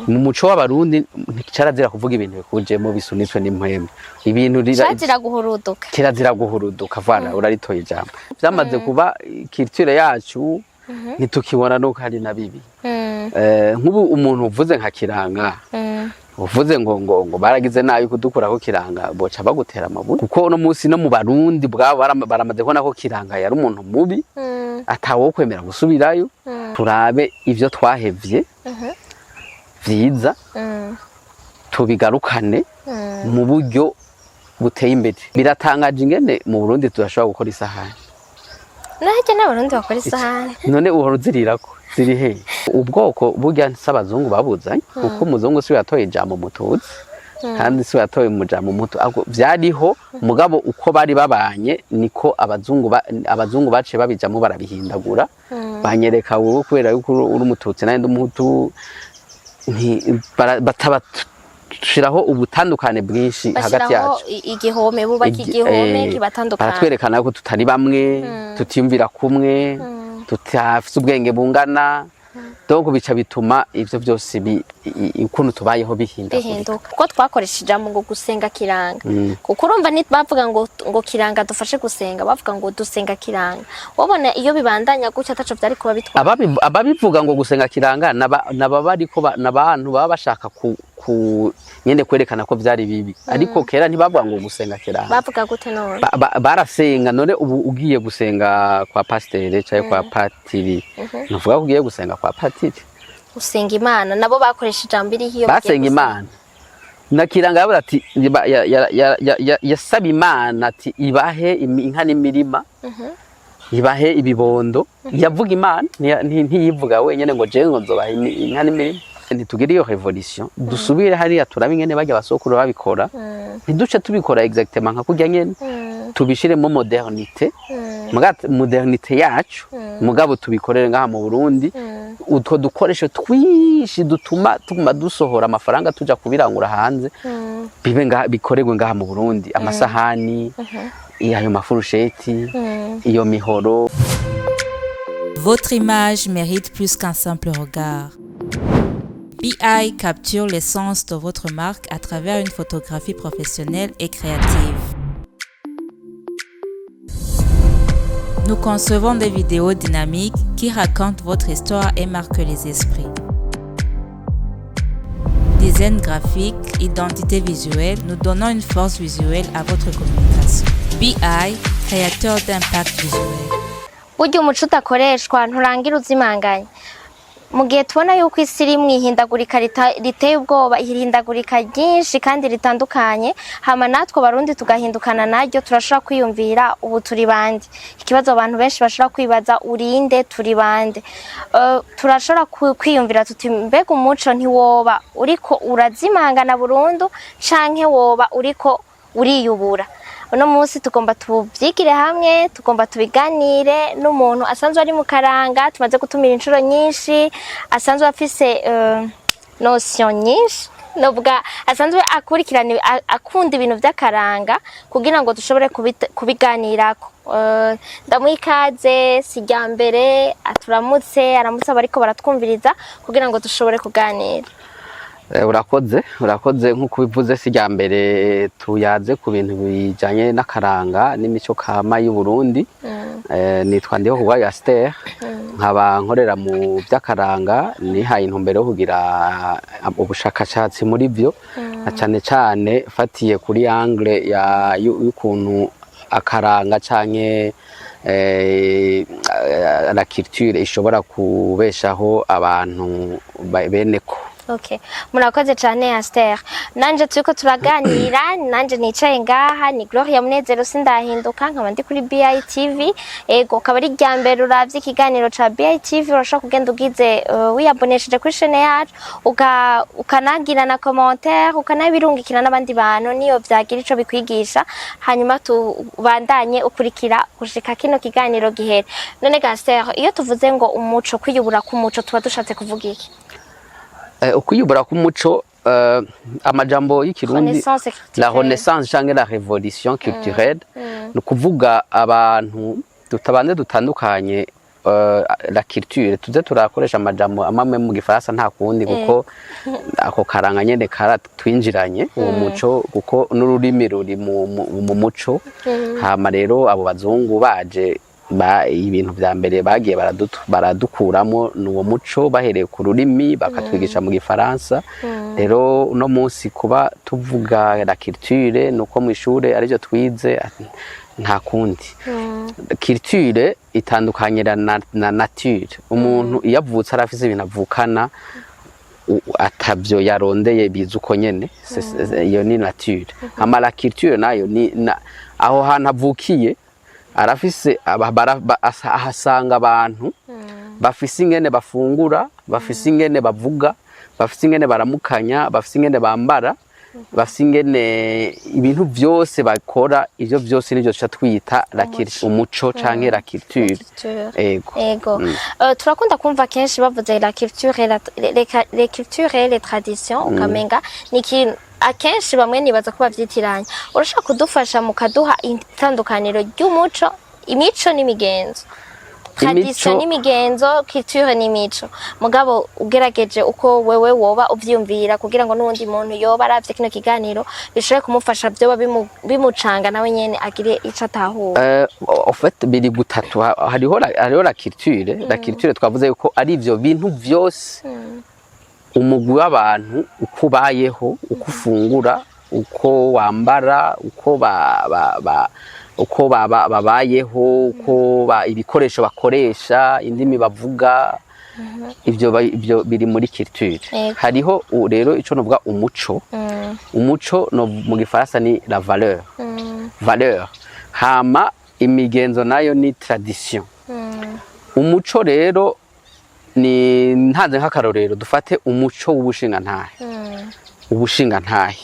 mu muco w'abarundi nticarazira kuvuga ibintu bikujemo bisunitswe n'impwemu ibintu kirazira guhuruduka vana uraritoye ijambo vyamaze kuba culture yacu ntitukibona no hari na bibi nk'ubu umuntu uvuze nka kiranga uvuze ngo baragize nayo kudukura ko kiranga boca bagutera amabuye kuko no munsi no mu barundi bwabo baramaze kubona ko kiranga yari umuntu mubi atawo kwemera gusubirayo turabe ivyo twahevye vyiza tubigarukane mu buryo buteye imbere biratangaje ingene mu Burundi tudashobora gukora isahani naje n'abarundi bakora isahani none uhora uzirirako ziri he ubwoko burya s'abazungu babuzanye kuko umuzungu si yatoye ijambo mutuzi kandi si yatoye umujambo muto vyariho mugabo uko bari babanye niko abazungu baciye babijamo barabihindagura banyereka wowe kubera yuko uri umututsi naye ndumuhutu shiraho ubutandukane bwinshi hagati yacu igihome bubaka igihome kibatandukana baratwerekana ko tutari bamwe tutiyumvira kumwe tutafise ubwenge bungana donc bica bituma ivyo byose ukuntu tubayeho bihinduka kuko twakoresheje ijambo ngo gusenga kiranga kuko urumva bavuga ngo kiranga dufashe gusenga bavuga ngo dusenga kiranga wabona iyo bibandanya gutya ataco vyari kuba bitwa ababivuga ngo gusenga kiranga nababariko nabantu baba bashaka nyene kwerekana ko vyari bibi ariko kera ntibavuga ngo gusenga kiranga bavuga gute none barasenga none ubu ugiye gusenga kwa pasteur cyangwa kwa patiri nuvuga ugiye gusenga kwa patiri usenga imana nabo bakoresha ijambo iri hiyo basenga imana na kiranga yavuga ati yasaba imana ati ibahe inka n'imirima ibahe ibibondo yavuga imana ntiyivuga wenyene ngo je ngo nzobaha inka n'imirima ntitugire iyo revolution dusubire hariya turabe ingene bajya basokuru babikora ntiduce tubikora exactement nka kurya nyene tubishiremo modernité modernité yacu mugabo tubikorere ngaha mu Burundi utwo dukoresho twishi dutuma dusohora amafaranga tuja kubirangura hanze bibe bikorerwe ngaha mu Burundi amasahani ayo mafurusheti iyo mihoro. Votre image mérite plus qu'un simple regard. BI capture l'essence de votre marque à travers une photographie professionnelle et créative. Nous concevons des vidéos dynamiques qui racontent votre histoire et marquent les esprits. Design graphique, identité visuelle, nous donnons une force visuelle à votre communication. BI, créateur d'impact visuel. Burya umuco udakoreshwa nturangira uzimanganya. Mu gihe tubona yuko isi iri mwihindagurika riteye ubwoba ihindagurika ryinshi kandi ritandukanye hama natwe Barundi tugahindukana naryo turashobora kwiyumvira ubu turi bande ikibazo abantu benshi bashobora kwibaza urinde turi bande turashobora kwiyumvira tuti mbega umuco ntiwoba uriko urazimangana burundu canke woba uriko uriyubura. Uno munsi tugomba tuvyigire hamwe tugomba tubiganire n'umuntu asanzwe ari mu karanga tumaze gutumira inshuro nyinshi asanzwe afise notion nyinshi nobwa asanzwe akurikirana akunda ibintu by'akaranga kugira ngo dushobore kubiganirako ndamwikaze sijyambere aturamutse aramutse abariko baratwumviriza kugira ngo dushobore kuganira. urakoze nk'uko bivuze sijya mbere tuyaze ku bintu bijanye n'akaranga n'imico kama y'u Burundi. Nitwa Ndiho Kubwa Esther nkaba nkorera mu by'akaranga nihaye intumbero yo kugira ubushakashatsi muri byo cyane cyane fatiye kuri angle y'ukuntu akaranga canke la culture ishobora kubeshaho abantu beneko. Okay. Murakoze cyane Esther. Nanje turiko turaganira, nanje nicaye ngaha ni Gloria Munezero sindahinduka nkaba ndi kuri BI TV. Ego kabari ryambere uravye ikiganiro ca BI TV urashaka kugenda ugize wiyabonesheje kuri chaîne yacu ukanagira na commentaire ukanabirungikira n'abandi bantu niyo vyagira ico bikwigisha hanyuma tubandanye ukurikira gushika kino kiganiro gihere. None Esther iyo tuvuze ngo umuco kwiyubura ku muco tuba dushatse kuvuga iki? Ukuyubura k'umuco amajambo y'ikirundi la renaissance canke la révolution culturelle no kuvuga abantu tutabande dutandukanye la culture tuze turakoresha amajambo amwe mu gifaransa nta kundi kuko ako karanga nyene karatwinjiranye uwo muco kuko n'ururimi ruri mu muco hama rero abo bazungu baje ibintu vya mbere bagiye baradukuramo n'uwo muco bahereye ku rurimi bakatwigisha mu gifaransa rero uno munsi kuba tuvuga la culture nuko mu ishure arivyo twize nta kundi culture itandukanyira na nature umuntu iyo avutse arafise ibintu avukana atavyo yarondeye biza uko nyene iyo ni nature hama la culture nayo ni aho hantu avukiye arafise ahasanga abantu bafise ingene bafungura bafise ingene bavuga bafise ingene baramukanya bafise ingene bambara bafise ingene ibintu byose bakora ivyo byose nivyo tuca twita la culture umuco canke la culture ego turakunda kumva kenshi bavuze la culture les cultures et les traditions ukamenga niki akenshi bamwe nibaza ko bavyitiranya urashaka kudufasha mukaduha itandukaniro ry'umuco imico n'imigenzo tradition n'imigenzo culture n'imico mugabo ugerageje uko wewe woba uvyumvira kugira ngo n'undi muntu yoba aravye kino kiganiro bishobore kumufasha vyoba bimucanga nawe nyene agire ico atahura en fait biri gutatu hariho la culture twavuze yuko ari ivyo bintu vyose umugwi w'abantu uko bayeho uko ufungura uko wambara uko babayeho uko ibikoresho bakoresha indimi bavuga ivyo biri muri culture hariho rero ico novuga umuco no mu gifaransa ni la valeur hama imigenzo nayo ni tradition umuco rero ni ntanze nk'akarorero dufate umuco w'ubushingantahe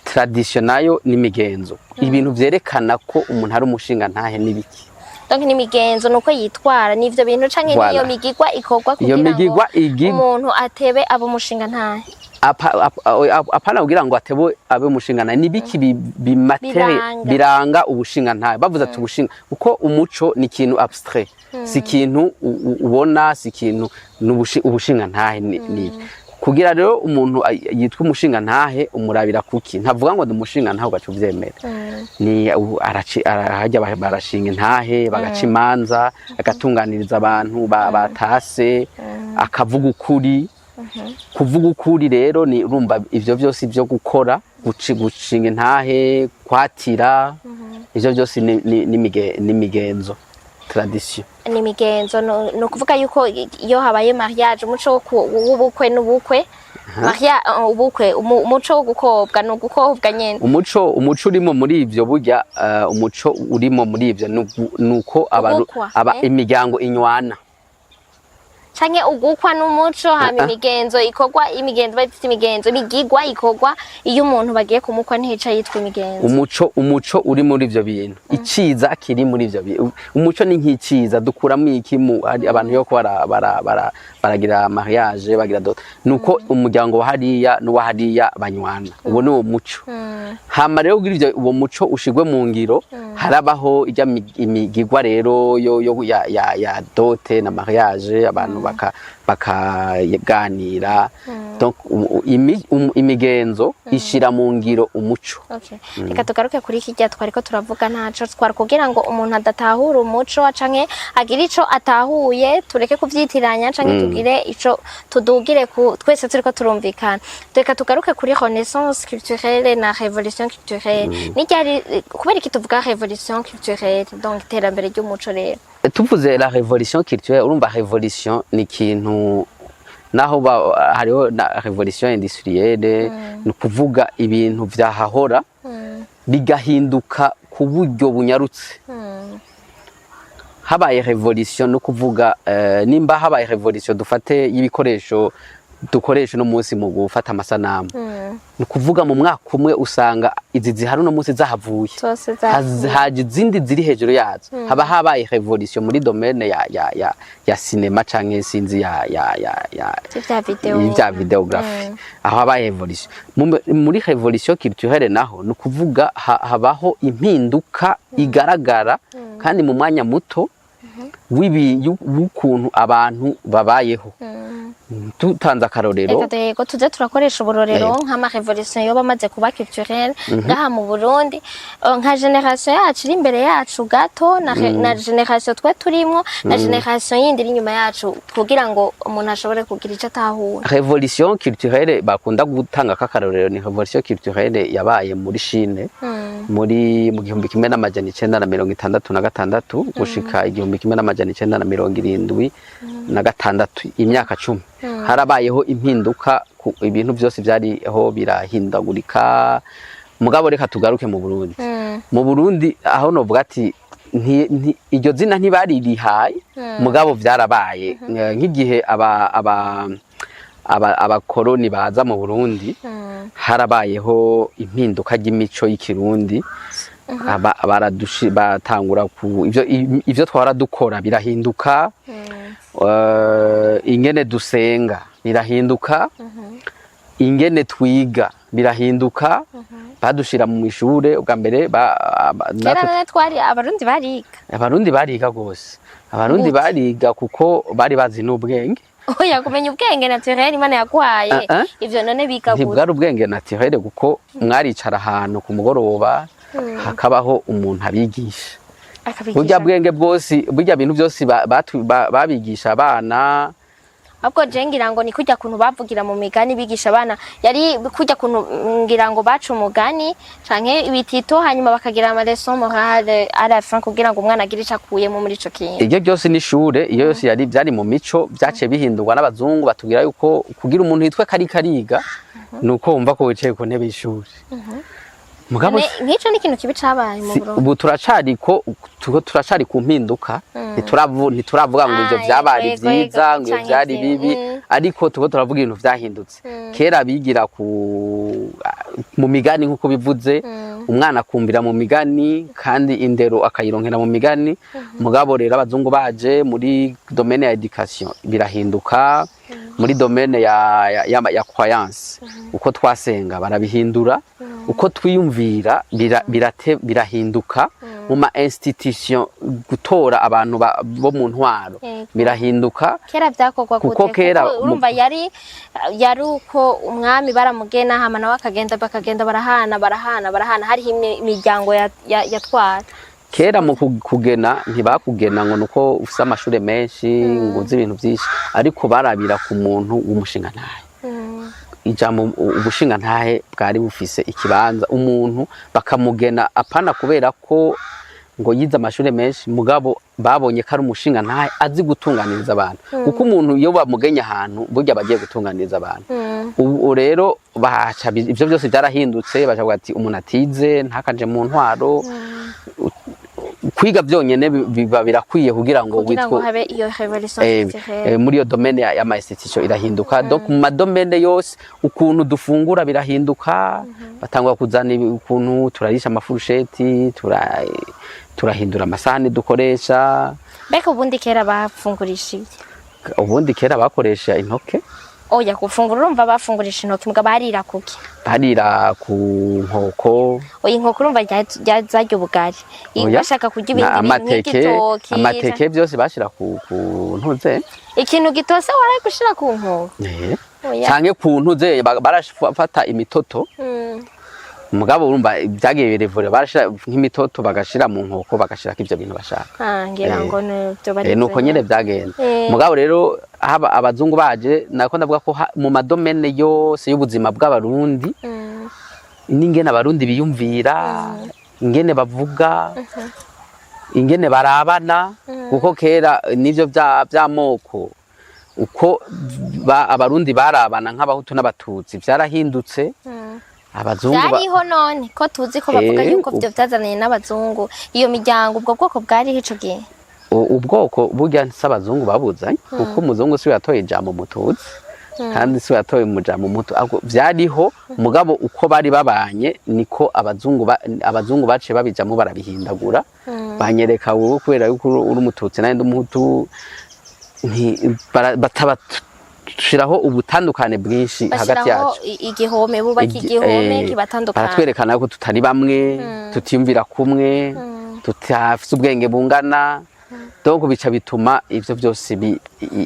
tradition nayo n'imigenzo ibintu vyerekana ko umuntu ari umushingantahe n'ibiki donc n'imigenzo nuko yitwara n'ivyo bintu canke niyo migigwa ikorwa kugira ngo umuntu atebe abo umushingantahe apana kugira ngo atebe abe umushingantahe n'ibiki bimatere biranga ubushingantahe bavuze ati ubushinga uko umuco ni ikintu abstrait si ikintu ubona si ikintu ubushingantahe ni kugira rero umuntu yitwa umushingantahe umurabira kuki ntavuga ngo umushingantahe ugaca uvyemera ni arahajya barashinga intahe bagaca imanza agatunganiriza abantu batase akavuga ukuri kuvuga ukuri rero ni urumva ivyo byose byo gukora gushinga intahe kwatira ivyo byose n'imigenzo tradition n'imigenzo no kuvuga yuko iyo habaye mariage umuco w'ubukwe n'ubukwe ubukwe umuco wo gukobwa no gukobwa nyene umuco urimo muri ivyo burya umuco urimo muri ivyo nuko imiryango inywana canke ugukwa n'umuco hama imigenzo ikorwa imigenzo bafite imigenzo bigigwa ikorwa iyo umuntu bagiye kumukwa ntihica yitwa imigenzo umuco uri muri ivyo bintu iciza kiri muri ivyo bintu umuco ni nk'iciza dukuramo iki abantu yo ko baragira mariage bagira dot nuko umuryango wa hariya n'uwa hariya banywana uwo ni umuco hama rero kugira ivyo uwo muco ushigwe mu ngiro harabaho ijya imigigwa rero yo ya dote na mariage abantu bakaganira donc imigenzo ishira mu ngiro umuco reka tugaruke kuri kijya twariko turavuga ntaco twari kugira ngo umuntu adatahura umuco canke agira ico atahuye tureke kuvyitiranya canke tugire ico tudugire twese turiko turumvikana reka tugaruke kuri renaissance culturelle na révolution culturelle n'iryari kubera iki tuvuga révolution culturelle donc iterambere ry'umuco rero tuvuze la révolution culturelle urumva révolution ni ikintu naho hariho na révolution industrielle ni kuvuga ibintu vyahahora bigahinduka ku buryo bunyarutse habaye révolution no kuvuga nimba habaye révolution dufate y'ibikoresho dukoresha no munsi mu gufata amasanamu ni kuvuga mu mwaka umwe usanga izi zihari no munsi zahavuye haje izindi ziri hejuru yazo haba habaye révolution muri domaine ya cinema canke sinzi ya videography aho habaye révolution muri révolution culturelle naho ni kuvuga habaho impinduka igaragara kandi mu mwanya muto w'ukuntu abantu babayeho. Tutanze akarorero reka yego tuze turakoresha uburorero nk'ama revolution yo bamaze kuba culturelle ngaha mu Burundi, nka generation yacu iri imbere yacu gato na generation twe turimo na generation yindi iri inyuma yacu, kugira ngo umuntu ashobore kugira icyo atahura. Revolution culturelle bakunda gutanga kakarorero ni revolution culturelle yabaye muri Chine muri mu 1966 gushika 1976, imyaka 10 harabayeho impinduka, ibintu byose byariho birahindagurika. Mugabo reka tugaruke mu Burundi. Mu Burundi aho novuga ati iryo zina ntibaririhaye, mugabo byarabaye nk'igihe abakoroni baza mu Burundi, harabayeho impinduka y'imico y'ikirundi. Batangura ivyo twara dukora birahinduka, ingene dusenga birahinduka, ingene twiga birahinduka. Badushira mu ishure ubwa mbere twari abarundi bariga gose, abarundi bariga kuko bari bazi n'ubwenge. Oya, kumenya ubwenge naturel Imana yaguhaye, ivyo none biga gute? Ntibwari ubwenge naturel kuko mwaricara ahantu ku mugoroba hakabaho umuntu abigisha. Burya bwenge bwose, burya bintu byose babigisha abana. Abwo jengira ngo ni kujya kuntu bavugira mu migani bigisha abana, yari kujya kuntu ngira ngo bacu umugani canke ibitito, hanyuma bakagira ama leçon morale à la fin kugira ngo umwana agire icakuye muri ico kintu. Ibyo byose ni ishure, iyo yose yari byari mu mico, byace bihindurwa n'abazungu batubwira yuko kugira umuntu yitwe kariga nuko wumva ko wicaye ku ntebe y'ishuri. Mugabo nk'ico ni ikintu kibi cabaye mu Burundi. Ubu turacari ku mpinduka, ntituravuga ngo ivyo vyabaye vyiza, ngo ivyo vyari bibi, ariko turavuga ibintu vyahindutse. Kera bigira mu migani nkuko bivuze, umwana akumvira mu migani kandi indero akayironkera mu migani. Mugabo rero abazungu baje muri domaine ya education birahinduka, muri domaine ya croyance uko twasenga barabihindura, uko twiyumvira birahinduka, mu ma institution gutora abantu bo mu ntwaro birahinduka. Kera byakorwa kuko kera urumva yari uko umwami baramugena hama nawe bakagenda barahana hariho imiryango yatwara. Kera mu kugena ntibakugena ngo nuko ufise amashure menshi ngo uzi ibintu byinshi, ariko barabira ku muntu w'umushinga ntahe. Ijambo ubushinga ntahe bwari bufise ikibanza, umuntu bakamugena apana kubera ko ngo yize amashure menshi, mugabo babonye ko ari umushinga ntahe azi gutunganiriza abantu. Kuko umuntu iyo bamugenya ahantu burya bagiye gutunganiriza abantu. Ubu rero ivyo byose byarahindutse, bavuga ati umuntu atize ntakaje mu ntwaro. Kwiga byonyene biba birakwiye kugira ngo witwe habe iyo revolution muri yo domaine ya institution irahinduka. Donc mu madomene yose ukuntu dufungura birahinduka, batangwa kuzana ukuntu turarisha amafurusheti, turahindura amasahani dukoresha. Beko ubundi kera bafungurisha iki? Ubundi kera bakoresha intoke. Oya, gufungura urumva bafungurisha intoke, mbwa barira kuki? Barira ku nkoko. Oya, inkoko urumva ryazarya ubugari. Bashaka kurya ibindi nk'igitoki. Amateke byose bashira ku ntuze. Ikintu gitose waraye gushira ku nkoko. Canke ku ntuze barafata imitoto. Mugabo urumva byagiye birevure, barashira nk'imitoto bagashira mu nkoko, bagashirako ivyo bintu bashaka. Ngira ngo byo bari. Nuko nyene byagenda. Mugabo rero haba abazungu baje, nako ndavuga ko mu madomene yose y'ubuzima bw'abarundi, n'ingene abarundi biyumvira, ingene bavuga, ingene barabana, kuko kera nivyo by'amoko uko abarundi barabana nk'abahutu n'abatutsi byarahindutse. Abazungu byariho none ko tuzi ko bavuga yuko byo byazananye n'abazungu, iyo miryango ubwo bwoko bwari ico gihe. Ubwoko burya s'abazungu babuzanye, kuko umuzungu si yatoye ijambo mututsi kandi si yatoye umujambo mutu, byariho. Mugabo uko bari babanye niko abazungu bace babijamo barabihindagura, banyereka wowe kubera yuko uri umututsi naye ndumuhutu, shiraho ubutandukane bwinshi hagati yacu. Igihome bubaka igihome kibatandukana, baratwerekana ko tutari bamwe, tutiyumvira kumwe, tutafise ubwenge bungana. donc bica bituma ivyo byose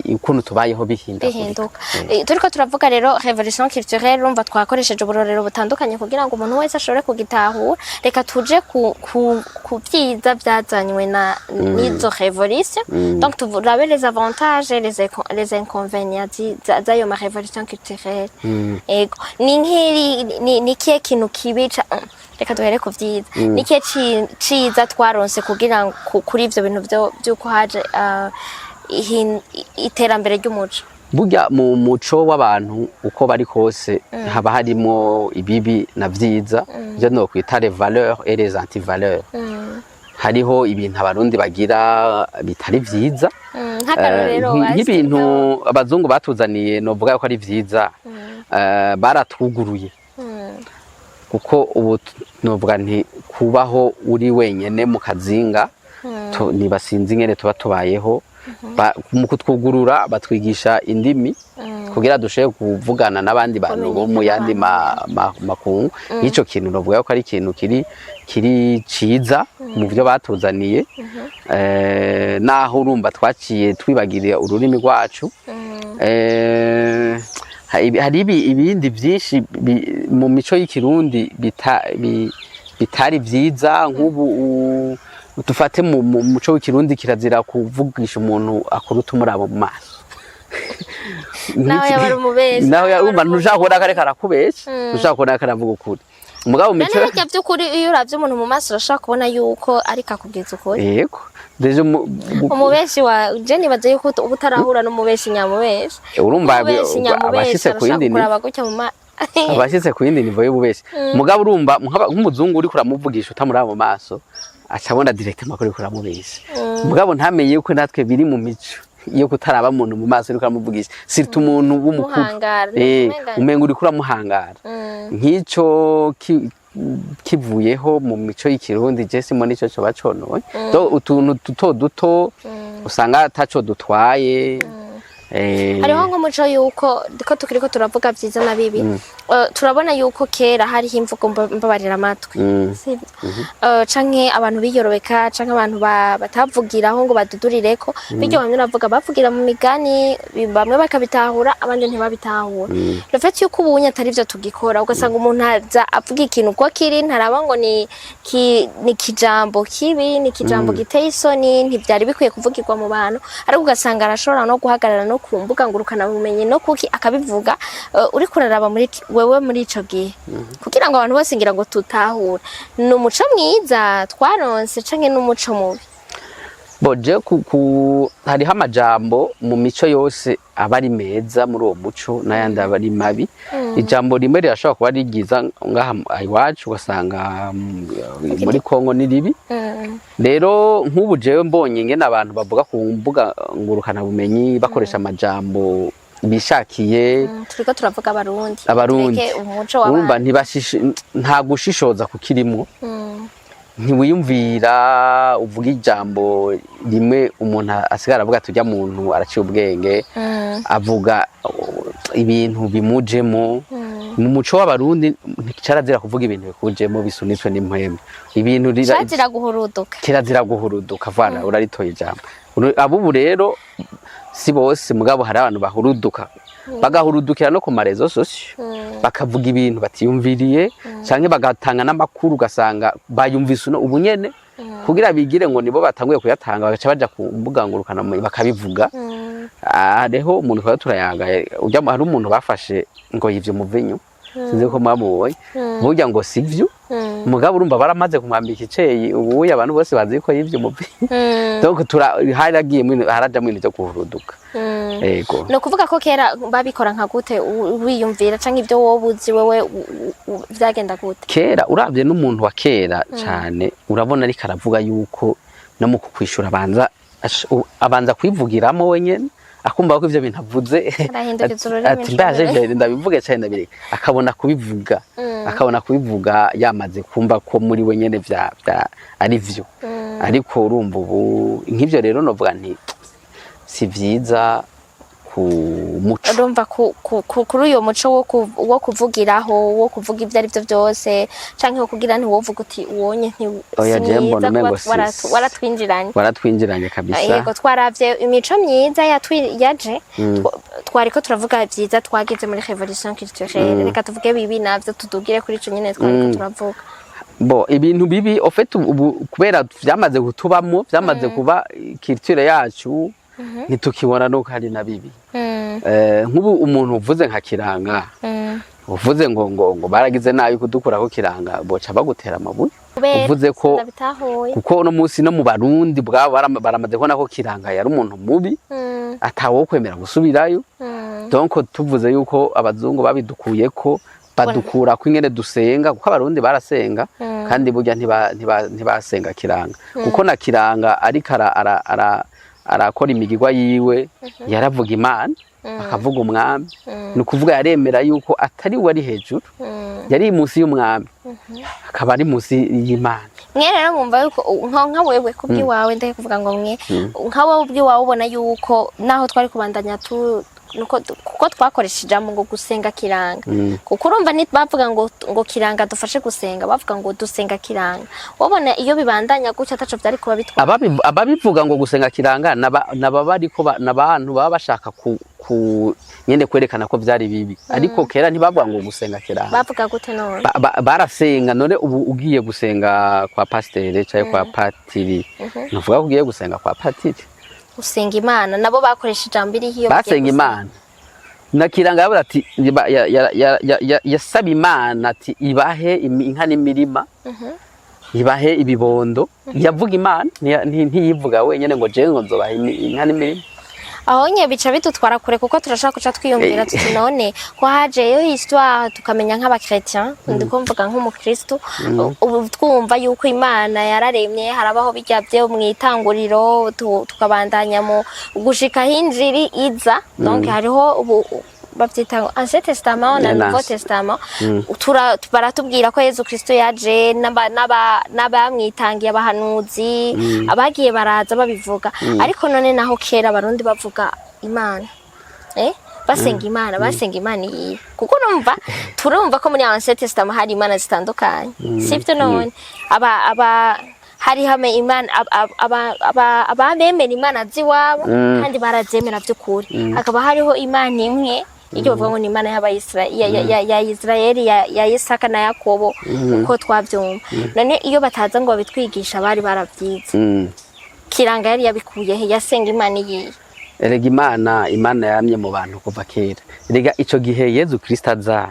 ukuntu tubayeho bihinduka. Turiko turavuga rero revolution culturelle, urumva twakoresheje uburorero butandukanye kugira ngo umuntu wese ashobore kugitahura. Reka tuje ku byiza byazanywe n'izo revolution, donc turabe les avantages et les inconvénients z'ayo ma revolution culturelle. Ego ni kihe kintu kibica, reka duhere ku vyiza, ni kihe ciza twaronse kugira ngo kuri ivyo bintu by'uko haje iterambere ry'umuco? Burya mu muco w'abantu uko bari kose haba harimo ibibi na vyiza, byo no kwita les valeurs et les antivaleurs. Hariho ibintu abarundi bagira bitari vyiza, nk'ibintu abazungu batuzaniye novuga ko ari vyiza, baratuguruye kuko ubu novuga nti kubaho uri wenyene mu kazinga nibasinzi ngene tuba tubayeho. Mu kutwugurura batwigisha indimi kugira dushoboye kuvugana n'abandi bantu bo mu yandi makungu. Ico kintu novuga ko ari ikintu kiri ciza mu byo batuzaniye, naho urumva twaciye twibagirira ururimi rwacu. Hari ibindi byinshi mu mico y'ikirundi bitari vyiza, nk'ubu dufate mu muco w'ikirundi kirazira kuvugisha umuntu akuruta umurabo mu maso. Nawe urumva ntushaka kubona kare karakubesha, ntushaka kubona karavuga ukuri. Mugabo mico rya by'ukuri iyo uravye umuntu mu maso urashaka kubona yuko ariko akubwiza ukuri. Yego, deje umubeshi wa je nibaze yuko ubutarahura n'umubeshi nyamubeshi. Urumva abashitse ku yindi abashitse ku yindi nivo y'ububeshi. Mugabo urumva nk'umuzungu uri kuramuvugisha utamuraba mu maso acabona direct makuru kuramubesha. Mugabo ntamenye yuko natwe biri mu mico iyo kutaraba umuntu mu maso uri kuramuvugisha, sirtu umuntu w'umukuru umenga uri kuramuhangara. Nk'ico kivuyeho mu mico y'ikirundi je simo nico cyo baconoye, utuntu duto usanga ataco dutwaye. Hariho nk'umuco yuko ko tukiriko turavuga vyiza na bibi, turabona yuko kera hariho imvugo mbabarira amatwi, canke abantu biyorobeka, canke abantu batavugiraho ngo badudurireko, bityo bamwe bavugira mu migani, bamwe bakabitahura abandi ntibabitahura. Le fait yuko ubunye atari vyo tugikora, ugasanga umuntu aza avuga ikintu uko kiri, ntaraba ngo ni kijambo kibi, ni kijambo giteye isoni, ntivyari bikwiye kuvugirwa mu bantu, ariko ugasanga arashobora no guhagarara no ku mbuga ngurukana bumenyi no kuki akabivuga, uri kuraraba muri wewe muri ico gihe kugira ngo abantu bose ngira ngo tutahura. Ni umuco mwiza twaronse canke n'umuco mubi? Boje hariho amajambo mu mico yose aba ari meza muri uwo muco n'ayandi aba ari mabi. Ijambo rimwe rirashobora kuba ari ryiza ngaha iwacu ugasanga muri Kongo ni ribi. Rero nk'ubu jewe mbonye ngene abantu bavuga ku mbuga ngurukana bumenyi bakoresha amajambo bishakiye, turiko turavuga abarundi umuco w'abantu nta gushishoza kukirimo. Ntiwiyumvira uvuga ijambo rimwe umuntu asigara avuga tujya muntu araciye ubwenge, avuga ibintu bimujemo. Mu muco w'abarundi nticarazira kuvuga ibintu bikujemo bisunitswe n'impwemu, ibintu kirazira guhuruduka vana uraritoye ijambo. Abubu rero si bose, mugabo hari abantu bahuruduka, bagahurudukira no ku marezo sosio, bakavuga ibintu batiyumviriye, canke bagatanga n'amakuru ugasanga bayumvise ubu nyene kugira bigire ngo nibo batanguye kuyatanga, bagaca baja ku mbuga ngurukana bakabivuga. Reho umuntu kwa turayaga ujya hari umuntu bafashe ngo yivye muvinyu, sinzi ko mwabonye burya ngo sivyo, mugabo urumva baramaze kumwambika iceyi, ubu abantu bose bazi ko yivye muvinyu. Donc haragiye haraja mwintu cyo kuhuruduka. Ego no kuvuga ko kera babikora nka gute wiyumvira canke ibyo wobuzi wewe vyagenda gute? Kera uravye n'umuntu wa kera cyane urabona ari karavuga yuko no mu kukwishura abanza kwivugiramo wenyene, akumva ko ivyo bintu avuze ati ndaje ndabivuge cyane ndabireka, akabona kubivuga yamaze kumva ko muri wenyene vya ari vyo. Ariko urumva ubu nk'ivyo rero novuga nti si vyiza ku muco urumva kuri uyo muco wo kuvugiraho wo kuvuga ibyo ari byo byose canke wo kugira ntiwovuga uti uwonye waratwinjiranye kabisa. Yego twaravye imico myiza yaje twariko turavuga byiza twagize muri revolution culturelle, reka tuvuge bibi navyo tudugire kuri ico nyene twariko turavuga. Bo ibintu bibi ofete kubera vyamaze gutubamo vyamaze kuba culture yacu nitukibona no hari na bibi. Nk'ubu umuntu uvuze nka kiranga uvuze ngo baragize nayo kudukurako kiranga boca bagutera amabuye. Uvuze ko kuko no munsi no mu Barundi bwabo baramaze ko nako kiranga yari umuntu mubi atawo kwemera gusubirayo. Donc tuvuze yuko abazungu babidukuyeko badukura ko ingene dusenga kuko Abarundi barasenga kandi burya ntibasenga kiranga kuko na kiranga ariko arakora imigirwa yiwe yaravuga Imana akavuga umwami ni ukuvuga yaremera yuko atari we ari hejuru yari munsi y'umwami akaba ari munsi y'Imana. Mwe rero mwumva yuko nka wewe kubwiwawe ndaye kuvuga ngo mwe nka wewe ubwiwawe ubona yuko naho twari kubandanya kuko twakoresha ijambo ngo gusenga kiranga kuko urumva bavuga ngo kiranga dufashe gusenga bavuga ngo dusenga kiranga wabona iyo bibandanya gutya ataco byari kuba bitwa ababivuga ngo gusenga kiranga nababariko nabantu baba bashaka nyene kwerekana ko vyari bibi ariko kera ntibavuga ngo gusenga kiranga bavuga gute none barasenga none ubu ugiye gusenga kwa pasteur cyangwa kwa patiri nuvuga ko ugiye gusenga kwa patiri usenga Imana nabo bakoresha ijambo iri hiyo basenga Imana na kiranga yabura ati yasaba Imana ati ibahe inka n'imirima ibahe ibibondo yavuga Imana ntiyivuga wenyene ngo je ngo nzobaha inka n'imirima. Aho nye bica bitutwara kure kuko turashaka kuca twiyumvira tuti none ko haje yo histoire tukamenya nk'abakretien ndiko mvuga nk'umukristo ubu twumva yuko Imana yararemye harabaho bijya byo mwitanguriro tukabandanya mu gushika hinjiri iza donc hariho bavyita Ancien Testament na Nouveau Testament baratubwira ko Yesu Kristo yaje n'abamwitangiye abahanuzi abagiye baraza babivuga ariko none naho kera Abarundi bavuga Imana basenga Imana iyi kuko turumva ko muri Ancien Testament hari Imana zitandukanye sivyo none hari hame Imana abemera Imana ziwabo kandi barazemera by'ukuri hakaba hariho Imana imwe iyo bavuga ngo ni Imana ya Israeli ya Isaka na Yakobo uko twabyumva none iyo bataza ngo babitwigisha bari baravyize kiranga yari yabikuye he yasenga Imana iyi erega Imana yamye mu bantu kuva kera erega ico gihe Yesu Kristo aza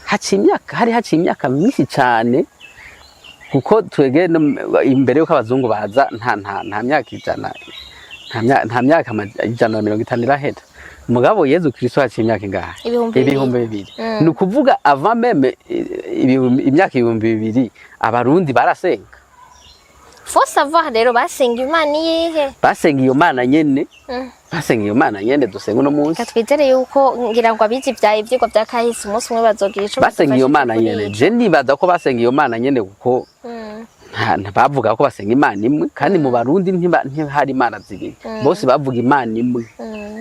hari imyaka myinshi cyane kuko twege imbere yuko abazungu baza nta myaka ijana nta myaka 150 irahera mugabo Yesu Kristo haciye imyaka ingahe ibihumbi bibiri ni ukuvuga avant même imyaka ibihumbi bibiri Abarundi barasenga faut savoir rero basenga Imana yihe basenga iyo Mana nyene dusenga no munsi katwizere yuko ngira ngo abizi ivyigwa bya kahise umunsi umwe bazogira ico basenga iyo Mana nyene je nibaza ko basenga iyo Mana nyene kuko bavuga ko basenga Imana imwe kandi mu Barundi ntihari Imana zibiri bose bavuga Imana imwe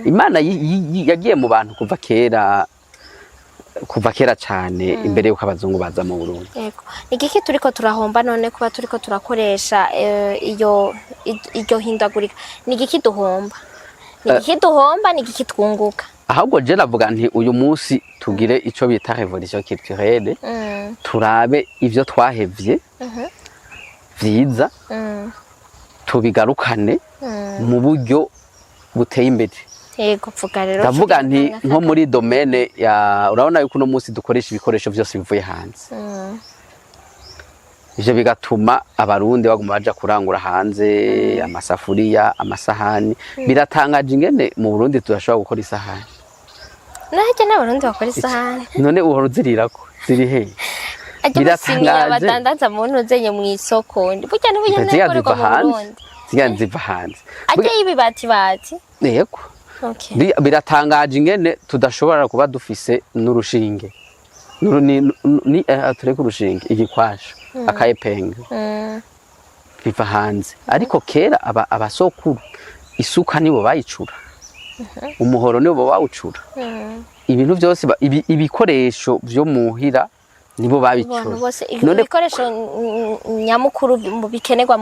Imana yagiye mu bantu kuva kera cyane imbere yuko abazungu baza mu Burundi. Yego igiki turiko turahomba none kuba turiko turakoresha iyo hindagurika ni igiki duhomba ni igiki twunguka ahubwo je navuga nti uyu munsi tugire ico bita revolution culturelle turabe ivyo twahevye vyiza tubigarukane mu buryo buteye imbere. Yego vuga rero ndavuga nti nko muri domaine ya urabona yuko no munsi dukoresha ibikoresho byose bivuye hanze ivyo bigatuma Abarundi baguma baja kurangura hanze amasafuriya amasahani biratangaje ingene mu Burundi turashobora gukora isahani naje n'Abarundi bakora isahani none uhora uzirirako ziri he biratangaje badandaza mu ntuzenye mu isoko burya n'ubuye n'akorerwa mu Burundi ziva hanze ajye ibibati yego biratangaje ingene tudashobora kuba dufise n'urushinge tureke urushinge igikwasho akayepenga biva hanze ariko kera abasokuru isuka nibo bayicura umuhoro nibo bawucura ibintu byose ibikoresho byo muhira nibo babicura none ibikoresho nyamukuru bikenerwa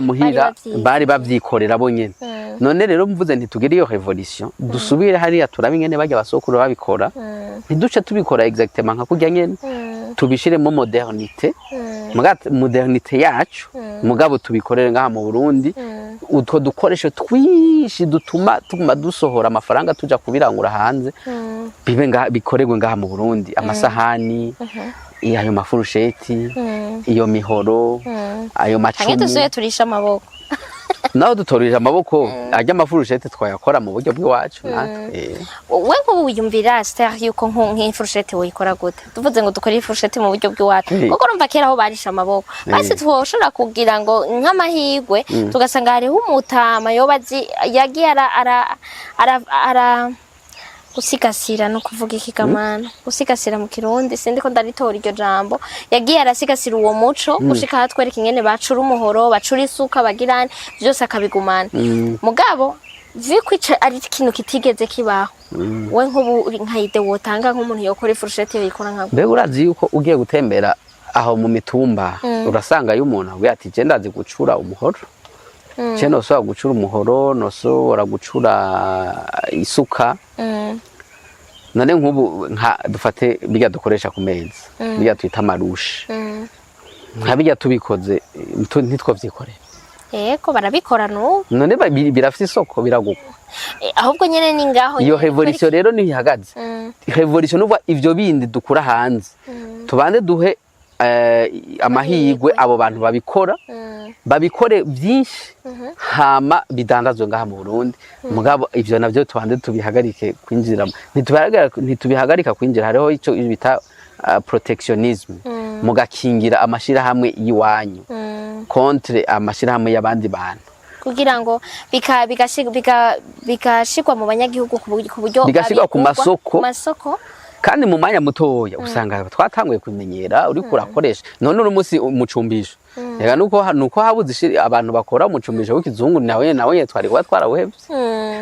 muhira bari bavyikorera bonyene none rero mvuze ntitugire iyo revolution dusubire hariya turabe ingene bajya basokuru babikora ntiduce tubikora exactement nka kurya nyene tubishiremo modernité yacu mugabo tubikorere ngaha mu Burundi utwo dukoresho twishi dutuma dusohora amafaranga tuja kubirangura hanze bibe bikorerwe ngaha mu Burundi amasahani ayo mafurusheti iyo mihoro ayo macumu tuzoye turisha amaboko naho dutorije amaboko ajya amafurusheti twayakora mu buryo bw'iwacu we nk'ubu wiyumvira sitari yuko nk'ifurusheti woyikora gute tuvuze ngo dukore ifurusheti mu buryo bw'iwacu kuko urumva kera aho barisha amaboko basi twoshobora kugira ngo nk'amahirwe tugasanga hariho umutama yoba yagiye ara gusigasira no kuvuga ikigamana gusigasira mu kirundi sindi ko ndaritora iryo jambo yagiye arasigasira uwo muco gushika hatwereka ingene bacura umuhoro bacura isuka bagirane byose akabigumana mugabo vikwica ari ikintu kitigeze kibaho we nk'ubu nka ide wotanga nk'umuntu yokora ifurusheti yikora nka mbega urazi yuko ugiye gutembera aho mu mitumba urasanga y'umuntu avuye ati je ndazi gucura umuhoro je nosobora gucura umuhoro nosobora gucura isuka none nk'ubu dufate bijya dukoresha ku meza bijya twita amarushe nka bijya tubikoze ntitwovyikorera ko barabikora n'ubu none birafite isoko biragukwa ahubwo nyene ni ngaho iyo revolution rero ntihagaze revolution nuva ivyo bindi dukura hanze tubanze duhe amahirwe abo bantu babikora babikore byinshi hama bidandazwe ngaha mu Burundi mugabo ivyo navyo tubanze tubihagarike kwinjira ntitubihagarika kwinjira hariho ico bita protectionism mugakingira amashira hamwe yiwanyu contre amashira hamwe y'abandi bantu kugira ngo bigashigwa mu banyagihugu ku buryo bigashigwa ku masoko kandi mu mwanya mutoya usanga twatanguye kumenyera uri kurakoresha none uri munsi umucumbisho rega nuko habuze abantu bakora umucumbisho w'ikizungu nawe twari kuba twarawuhevye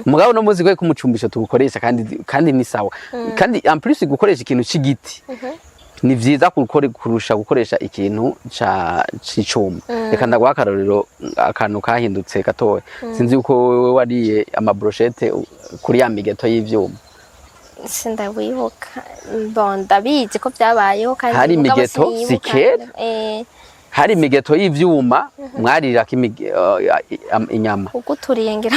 mugabo no muzi ko umucumbisho tubukoresha kandi ni sawa kandi en plus gukoresha ikintu c'igiti ni vyiza kurusha gukoresha ikintu c'icuma reka ndaguha akarorero akantu kahindutse gatoya sinzi uko wewe wariye amabrochette kuri ya migeto y'ivyuma sindawibuka ndabizi ko byabayeho kandi hari migeto sikera hari migeto y'ivyuma mwarirako inyama uguturiye ngira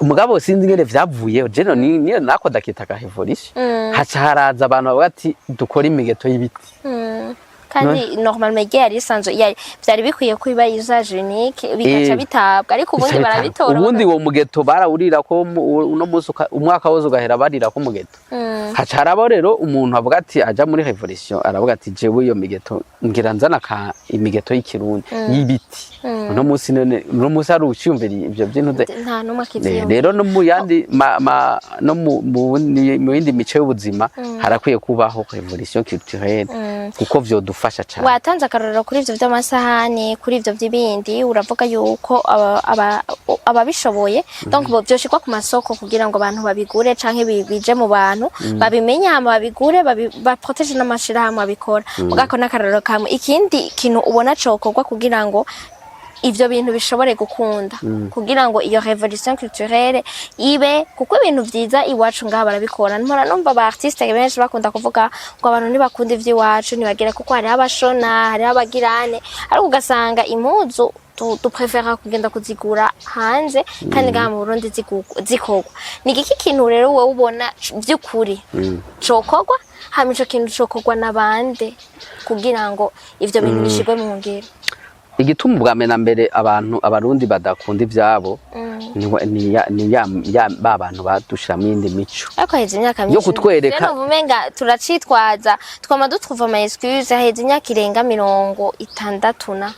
mugabo sinzi ngene vyavuye je niyo nako dakitaka revolution haca haraza abantu bavuga ati dukora imigeto y'ibiti kandi normalement yari isanzwe byari bikwiye ko iba usage unique bikaca bitabwa ariko ubundi barabitora ubundi wo mugeto barawurira ko uno munsi umwaka wose ugahera barira ko mugeto haca harabo rero umuntu avuga ati aja muri revolution aravuga ati jewe iyo migeto ngira nzana imigeto y'ikirundi y'ibiti uno munsi ari ucyumvira ivyo byintu nta numwe akivyumva rero no mu yandi no mu yindi mico y'ubuzima harakwiye kubaho revolution culturelle kuko vyo fasha cyane watanze akarorero kuri ivyo by'amasahani kuri ivyo by'ibindi uravuga yuko ababishoboye donc byoshikwa ku masoko kugira ngo abantu babigure canke bije mu bantu babimenye hama babigure baprotege n'amashira hamwe abikora mugako n'akarorero kamwe ikindi kintu ubona cokorwa kugira ngo ivyo bintu bishobore gukunda kugira ngo iyo revolution culturelle ibe kuko ibintu vyiza iwacu ngaha barabikora mpora numva ba artiste benshi bakunda kuvuga ngo abantu ntibakunda ivy'iwacu ntibagire kuko hari abashona hari abagirane ariko ugasanga impuzu duprefera kugenda kuzigura hanze kandi ngaha mu Burundi zikogwa ni iki kintu rero wowe ubona by'ukuri cokogwa hama ico kintu cokogwa nabande kugira ngo ivyo bintu bishigwe mu ngiro igituma ubwamena mbere abarundi badakunda ivyabo ni ba bantu badushiramo indi mico ariko heze imyaka myinshi yo kutwereka rero umenga turacitwaza twama dutwuva ama excuse heze imyaka irenga 60 na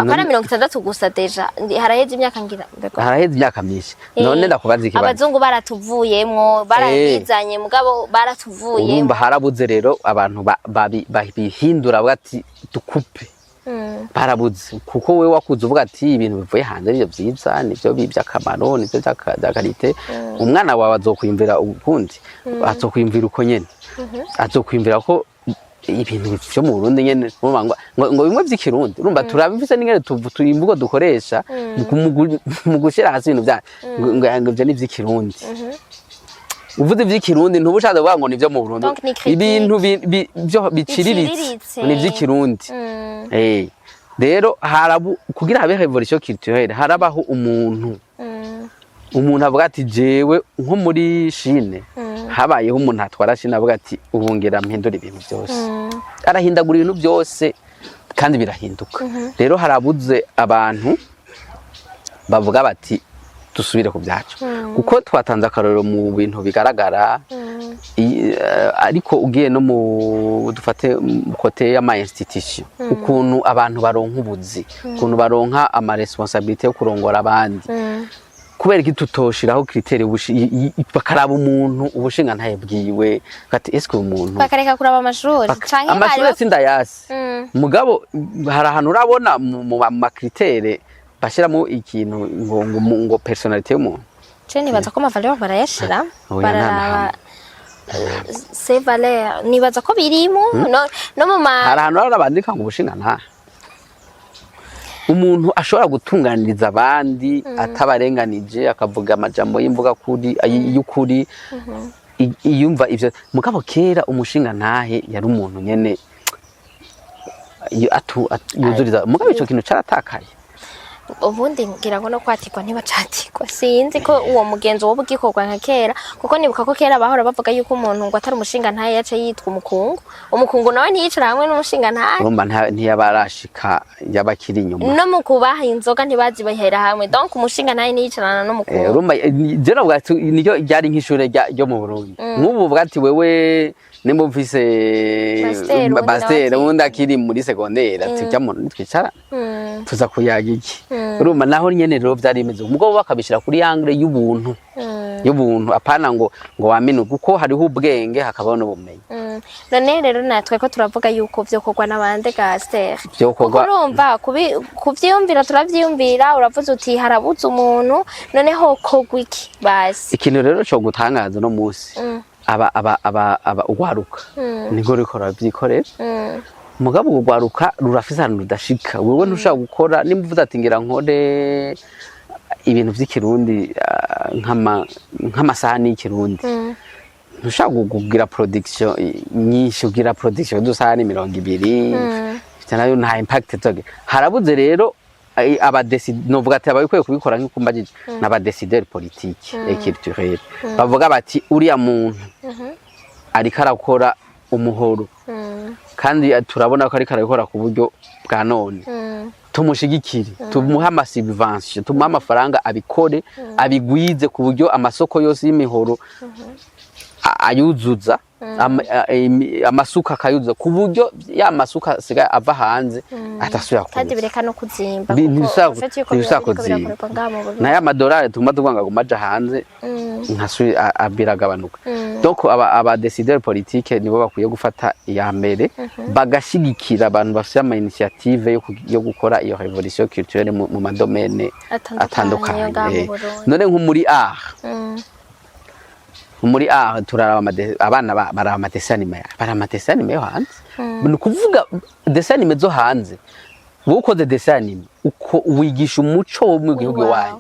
akora 60 gusa deja haraheze imyaka ngira haraheze imyaka myinshi none ndakubaza ikibazo abazungu baratuvuyemwo barabizanye mugabo baratuvuyemwo urumva harabuze rero abantu babihindura bati dukupe barabuze kuko we wakuze uvuga ati ibintu bivuye hanze nivyo vyiza nivyo by'akamaro nivyo byakarite umwana wawe azokwimvira ukundi azokwimvira uko nyene azokwimvira ko ibintu byo mu Burundi nyene ngo bimwe by'ikirundi urumva turabifise n'ingene imvugo dukoresha mu gushira hasi ibintu bya ngo byo ni by'ikirundi uvuze ivy'ikirundi ntubushaze kuvuga ngo nivyo mu Burundi ibintu byo biciriritse ni ivy'ikirundi rero harabu kugira habe revolution culturelle harabaho umuntu avuga ati jewe nko muri Chine habayeho umuntu atwara Chine avuga ati ubungera mpindura ibintu byose arahindagura ibintu byose kandi birahinduka rero harabuze abantu bavuga bati dusubire ku byacu kuko twatanze akarorero mu bintu bigaragara ariko ugiye no mu dufate kote y'ama institution ukuntu abantu baronka ubuzi ukuntu baronka ama responsabilité yo kurongora abandi kubera iki tutoshiraho critère bakaraba umuntu ubushinga ntayebwiwe kati eske umuntu bakareka kuraba amashuri canke amashuri sindayasi mugabo hari ahantu urabona mu ma critère bashiramo ikintu ngo personality y'umuntu je nibaza ko amavaleur barayashira bararaba c'est valeur nibaza ko birimo no mu hari ahantu urabandika ngo ubushinga nta umuntu ashobora gutunganiriza abandi atabarenganije akavuga amajambo y'imvuga kuri y'ukuri iyumva ivyo mugabo kera umushinga ntahe yari umuntu nyene yuzuriza mugabo ico kintu caratakaye ubundi ngira ngo no kwatikwa ntibacatikwa sinzi ko uwo mugenzo wo bugikorwa nka kera kuko nibuka ko kera bahora bavuga yuko umuntu ngo atari umushinga ntaye yace yitwa umukungu nawe ntiyicara hamwe n'umushinga ntaye urumva ntiyabarashika yabakiri inyuma no mu kubaha inzoga ntibazibahera hamwe donc umushinga ntaye ntiyicarana n'umukungu urumva je navuga ati niyo ryari nk'ishure ryo mu Burundi nk'ubu uvuga ati wewe nimba mfise master undi akiri muri secondaire ati cyamo nitwicara tuza kuyaga iki urumva naho nyene rero byarimeze umugabo bakabishira kuri angle y'ubuntu apana ngo waminu kuko hariho ubwenge hakabaho n'ubumenyi none rero natwe ko turavuga yuko byo kogwa nabande gaster byo kogwa urumva kuvyiyumvira turavyiyumvira uravuze uti harabuze umuntu none ho kogwa iki basi ikintu rero cyo gutangaza no musi aba ugwaruka nigo rikora byikorera mugabo ugwaruka rurafise ahantu rudashika wewe ntushaka gukora nimba uvuze ati ngira nkore ibintu vy'ikirundi nk'amasahani y'ikirundi ntushaka kugira production nyinshi ugira production y'udusahani 200 nayo nta impact toge harabuze rero novuga ati ababikwiye kubikora nk'ikumbagije n'abadecideur politique et culturel bavuga bati uriya muntu ariko arakora umuhoro kandi turabona ko ariko arakora ku buryo bwa none tumushigikire tumuha amasubvention tumuha amafaranga abikore abigwize ku buryo amasoko yose y'imihoro ayuzuza amasuka akayuzuza ku buryo ya masuka siga ava hanze atasubira kandi bireka no kuzimba ntibishaka kuzimba na ya madolari tuma tuganga gumaja hanze nkasuri abiragabanuka donc aba décideurs politiques nibo bakwiye gufata ya mbere bagashigikira abantu bafite ama initiative yo gukora iyo revolution culturelle mu madomene atandukanye none nko muri turaraba abana baraba amadesanime yo hanze ni kuvuga desanime zo hanze wowe ukoze desanime uko wigisha umuco wo mu gihugu wayo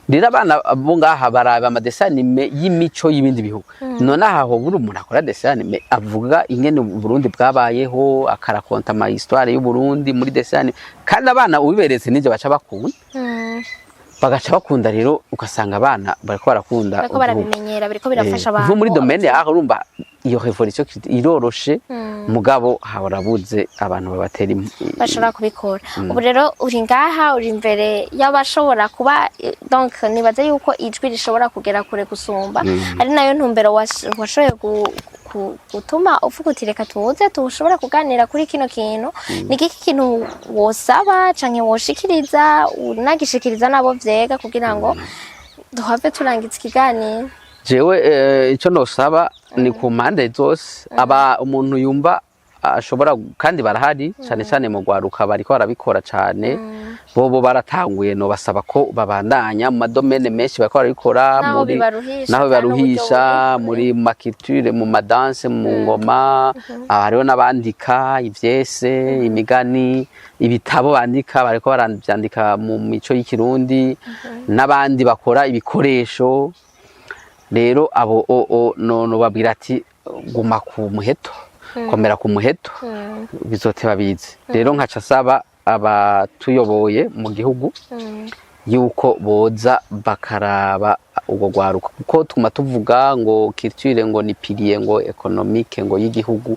rero abana bo ngaha baraba amadesanime y'imico y'ibindi bihugu none aho buri umuntu akora desanime avuga ingene Burundi bwabayeho akarakonta ama histoire y'u Burundi muri desanime kandi abana ubiberetse n'ije baca bakunda bagaca bakunda rero ugasanga abana bariko barakunda barabimenyera biriko birafasha abantu muri domaine aho urumva iyo revolution iroroshe mugabo haburabuze abantu babatera bashobora kubikora ubu rero uri ngaha uri imbere y'abashobora kuba donc nibaza yuko ijwi rishobora kugera kure gusumba ari nayo ntumbero washoboye gutuma uvuga uti reka tuze tushobora kuganira kuri kino kintu ni kiki kintu wosaba canke woshikiriza unagishikiriza nabo vyega kugira ngo duhave turangiza ikiganiro jewe ico nosaba ni ku mpande zose aba umuntu yumva ashobora kandi barahari cyane cyane mu gwaruka bariko barabikora cyane bobo baratanguye no basaba ko babandanya mu madomene menshi bariko barabikora muri naho bibaruhisha muri makiture mu madanse mu ngoma hariho n'abandika ivyese imigani ibitabo bandika bariko baravyandika mu mico y'ikirundi n'abandi bakora ibikoresho rero abo no babwira ati guma ku muheto komera ku muheto bizoteba bize rero nkaca saba abatuyoboye mu gihugu yuko boza bakaraba ubwo gwaruka kuko tuma tuvuga ngo culture ngo ni pilier ngo economique ngo y'igihugu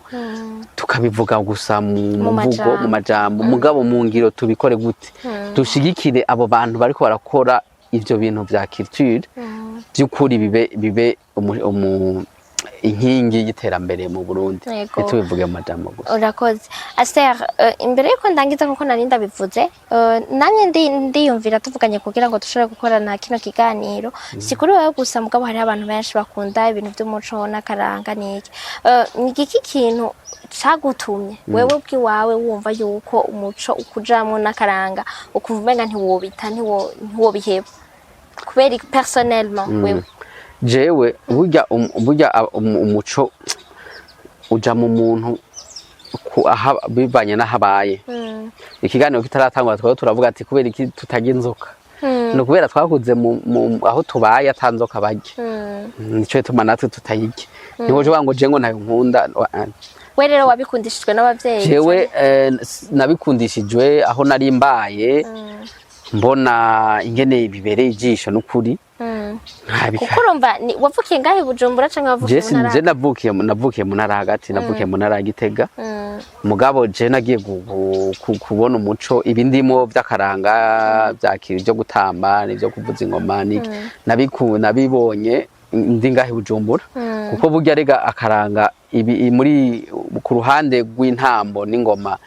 tukabivuga gusa mu mvugo mu majambo mugabo mu ngiro tubikore gute dushigikire abo bantu bariko barakora ivyo bintu vya culture by'ukuri bibe inkingi y'iterambere mu Burundi tubivuge mu majambo gusa. Urakoze Aster, imbere yuko ndangiza kuko nari ndabivuze namye ndiyumvira tuvuganye kugira ngo dushobore gukorana kino kiganiro si kuri wewe gusa mugabo hari abantu benshi bakunda ibintu by'umuco n'akaranga n'iki iki kintu cagutumye wewe ubwiwawe wumva yuko umuco ukujamwo n'akaranga ukumva umenga ntiwobita ntiwobiheba kubera personnellement wewe jewe burya umuco uja mu muntu bivanye n'ahabaye ikiganiro kitaratangura twari turavuga ati kubera iki tutagira inzoka no kubera twakuze aho tubaye atanzoka barya nico bituma natwe tutayirya niho je wango je ngo nayo nkunda we rero wabikundishijwe n'abavyeyi jewe nabikundishijwe aho nari mbaye mbona ingene bibereye ijisho n'ukuri kuko urumva wavukiye ngahe Bujumbura canke wavukiye mu ntara? Je navukiye mu ntara hagati navukiye mu ntara ya Gitega mugabo je nagiye kubona umuco ibindimo by'akaranga byakira byo gutamba n'ibyo kuvuza ingoma nabibonye ndi ngahe Bujumbura kuko burya rega akaranga muri ku ruhande rw'intambo n'ingoma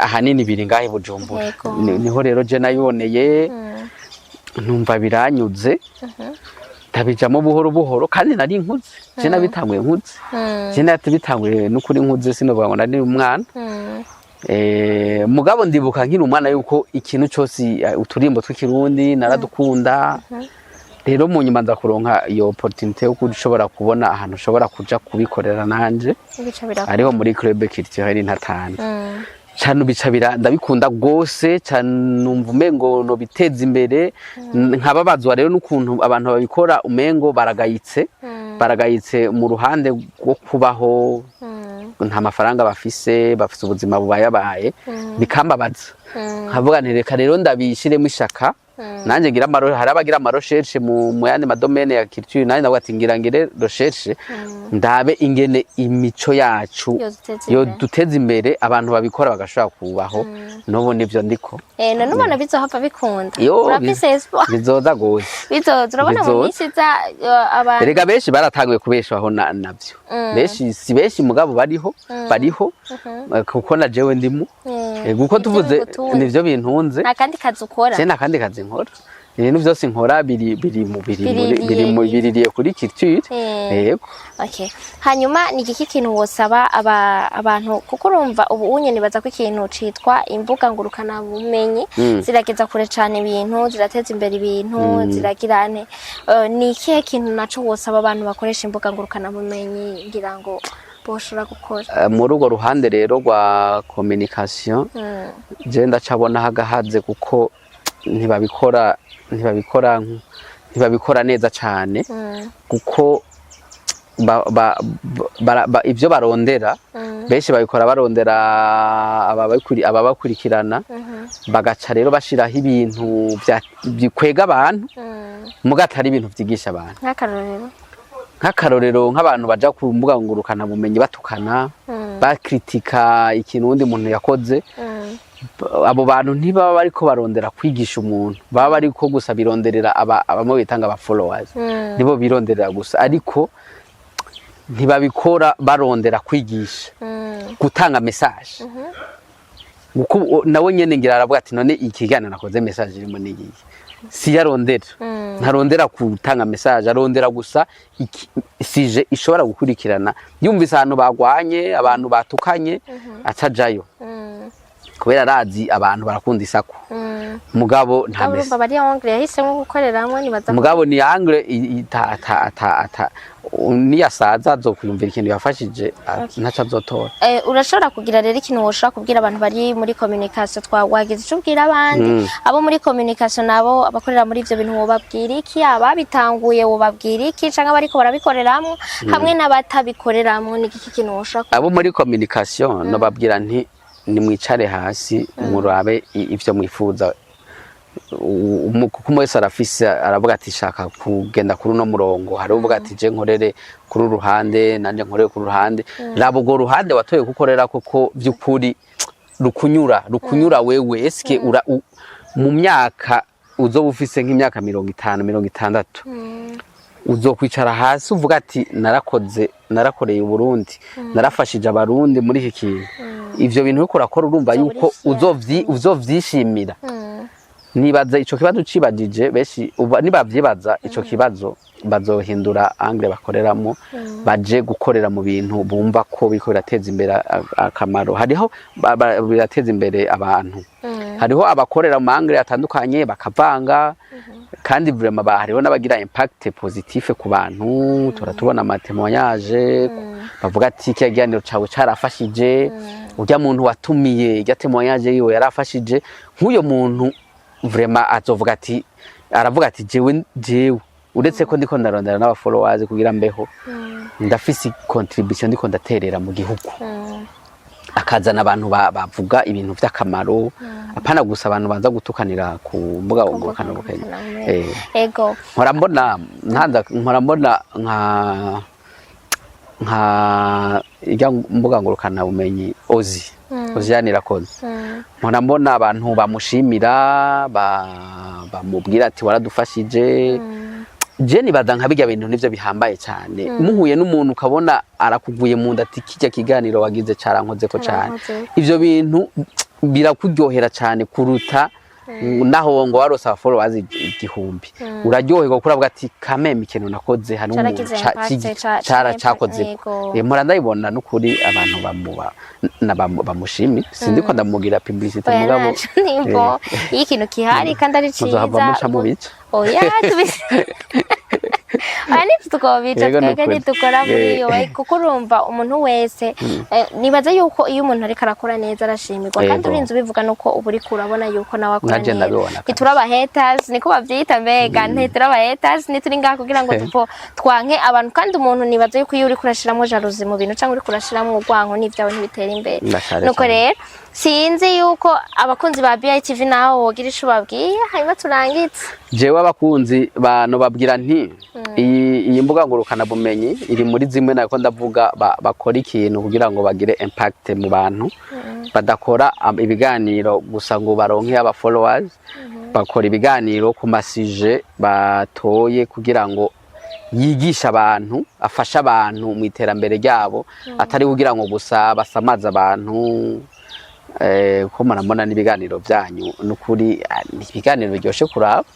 ahanini biri ngahe Bujumbura niho rero je nayiboneye numva biranyuze tabijamo buhoro buhoro kandi nari nkuze je nabitanguye nkuze je natibitanguye n'ukuri nkuze sinovuga ngo nari umwana mugabo ndibuka nkiri umwana yuko ikintu cyose uturimbo tw'ikirundi naradukunda rero mu nyuma nza kuronka iyo opportunité yo kushobora kubona ahantu ushobora kuja kubikorera nanje ariho muri club culturelle Ntatana cyane bicabira ndabikunda gose cyane numva umengo no biteza imbere nkababazwa rero n'ukuntu abantu babikora umengo baragayitse mu ruhande rwo kubaho nta mafaranga bafise ubuzima bubayabaye bikambabaza nkavuga nti reka rero ndabishiremo ishaka nanje ngira hari abagira recherche mu yandi madomene ya culture nanje ndavuga ati ngira ngire recherche ndabe ingene imico yacu yo duteza imbere abantu babikora bagashobora kubaho nobo nivyo ndiko none ubona bizohava bikunda urafise espoir bizoza gose bizoza urabona mu minsi za abantu erega benshi baratanguye kubeshaho navyo benshi mugabo bariho kuko na jewe ndimo kuko tuvuze nivyo bintunze akandi kazi ukora je nakandi kazi nkora ibintu byose nkora biririye kuri culture yego okay hanyuma ni iki kintu wosaba abantu kuko urumva ubu unyene baza ko ikintu citwa imbuga ngurukana bumenyi zirageza kure cyane ibintu zirateza imbere ibintu ziragirane ni ikihe kintu naco wosaba abantu bakoresha imbuga ngurukana bumenyi ngira ngo boshora gukora muri urwo ruhande rero rwa communication je ndacabona hagahaze kuko ntibabikora neza cyane kuko ibyo barondera benshi babikora barondera ababakurikirana bagaca rero bashiraho ibintu bikwega abantu mugatari ibintu byigisha abantu nk'akarorero nk'abantu baja ku mbuga ngurukana bumenyi batukana bakritika ikintu undi muntu yakoze abo bantu ntibaba bariko barondera kwigisha umuntu baba bariko gusa bironderera abamo bitanga aba followers nibo bironderera gusa ariko ntibabikora barondera kwigisha gutanga message nawe nyene ngira aravuga ati none ikiganiro nakoze message irimo n'iyi si yarondera ntarondera gutanga message, arondera gusa sije ishobora gukurikirana yumvise ahantu bagwanye, abantu batukanye atajayo kubera arazi abantu barakunda isako. Mugabo nta urumva bari angle yahisemo gukoreramwe nibaza mugabo ni angle niyasaza azokuyumvira ikintu yafashije ntaca azotora. Urashobora kugira rero ikintu woshobora kubwira abantu bari muri communication, twawagize icyo ubwira abandi abo muri communication nabo abakorera muri ivyo bintu wobabwira iki, ababitanguye wobabwira iki, canke bariko barabikoreramwo hamwe n'abatabikoreramwo, ni iki kintu woshobora abo muri communication no babwira nti nimwicare hasi murabe ivyo mwifuza. Kuko mwese arafise aravuga ati shaka kugenda kuri no murongo, hari uvuga ati je nkorere kuri uruhande nanje nkorere kuri uruhande. Rabo go ruhande watoye gukorera koko vy'ukuri rukunyura wewe eske mu myaka uzoba ufise nk'imyaka 50 60 uzokwicara hasi uvuga ati narakoreye Burundi, narafashije abarundi muri iki kintu. Ivyo bintu uko urakora urumva yuko uzovyishimira. Nibaza ico kibazo cibagije beshi nibavyibaza ico kibazo bazohindura angle bakoreramo, baje gukorera mu bintu bumva ko biko birateza imbere akamaro. Hariho birateza imbere abantu, hariho abakorera mu angle atandukanye bakavanga, kandi vraiment hariho n'abagira impact positif ku bantu. Turatubona amatémoignage bavuga ati kiganiro cawe carafashije, urya muntu watumiye irya témoignage yiwe yarafashije. Nk'uyo muntu vraiment azovuga ati aravuga ati jewe uretse ko ndiko ndarondera n'aba followers kugira mbeho ndafise contribution ndiko ndaterera mu gihugu, akazana abantu bavuga ibintu vy'akamaro, apana gusa abantu banza gutukanira ku mbuga ngurukana bumenyi. Ego nkora mbona nka irya mbuga ngurukana bumenyi Oziane Irakoze, nkora mbona abantu bamushimira bamubwira ati waradufashije. Je nibaza nka bijya bintu nivyo bihambaye cyane. Muhuye n'umuntu ukabona arakuguye mu nda ati kijya kiganiro wagize carankoze ko cyane, ivyo bintu birakuryohera cyane kuruta naho ngo warosa followers 1000. Uraryoherwa kuravuga ati kameme ikintu nakoze hano cyakoze. Mpora ndabibona n'ukuri abantu bamushimi, sindi ko ndamugira publicity mugabo nimbo ikintu kihari kandi ari ciza. Oya ani tukobica tweganye dukora muri yo, kuko urumva umuntu wese nibaza yuko iyo umuntu ariko arakora neza arashimirwa, kandi urinze ubivuga nuko uburi kurabona yuko nawe akora neza. Nituraba haters niko bavyita, mbega ntituraba haters, nituri ngaha kugira ngo twanke abantu, kandi umuntu nibaza yuko iyo uri kurashiramo jalousie mu bintu cyangwa uri kurashiramo urwango n'ivyawe ntibitera imbere. Nuko rero sinzi yuko abakunzi ba BITV naho wogira ico babwiye hanyuma turangitse. Jewe abakunzi bano babwira nti iyi mbuga ngurukana bumenyi iri muri zimwe nako ndavuga bakora ikintu kugira ngo bagire impact mu bantu, badakora ibiganiro gusa ngo baronke aba followers, bakora ibiganiro ku masije batoye kugira ngo yigisha abantu, afasha abantu mu iterambere ryabo, atari kugira ngo gusa basamaza abantu. Ko marambona n'ibiganiro byanyu n'ukuri ibiganiro biryoshe kuraba,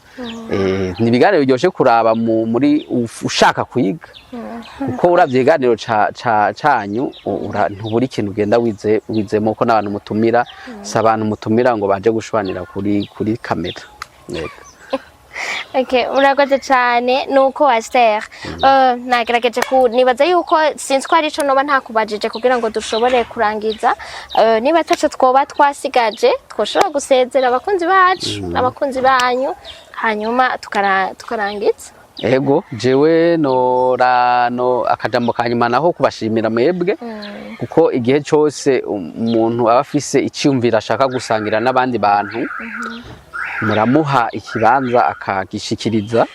nibiganiro biryoshe kuraba muri ushaka kuyiga, kuko uravye ibiganiro canyu ntuburi ikintu ugenda wizemo ko n'abantu mutumira, s'abantu mutumira ngo baje gushwanira kuri kamera. Okay, urakoze cyane nuko Esther nagerageje nibaza yuko sinzi ko ari ico noba ntakubajije kugira ngo dushobore kurangiza. Niba taco twoba twasigaje twoshobora gusezera abakunzi bacu n'abakunzi banyu hanyuma tukarangiza. Ego jewe no akajambo kanyuma naho kubashimira mwebwe, kuko igihe cyose umuntu aba afise icyumvira ashaka gusangira n'abandi bantu muramuha ikibanza akagishikiriza,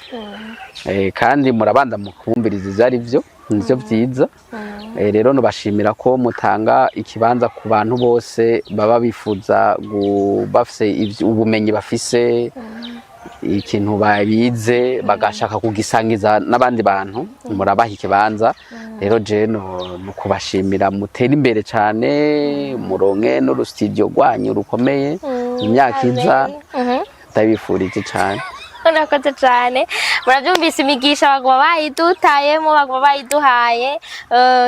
kandi murabanda mukumviriza ivyo arivyo nivyo vyiza. Rero no bashimira ko mutanga ikibanza ku bantu bose baba bifuza bafise ubumenyi bafise ikintu babize bagashaka kugisangiza n'abandi bantu, murabaha ikibanza. Rero je no kubashimira mutera imbere cyane, muronke n'urustudio rwanyu rukomeye imyaka iza, ndabifurije cyane. Murakoze cyane murabyumvise imigisha bagwa bayidutayemo bagwa bayiduhaye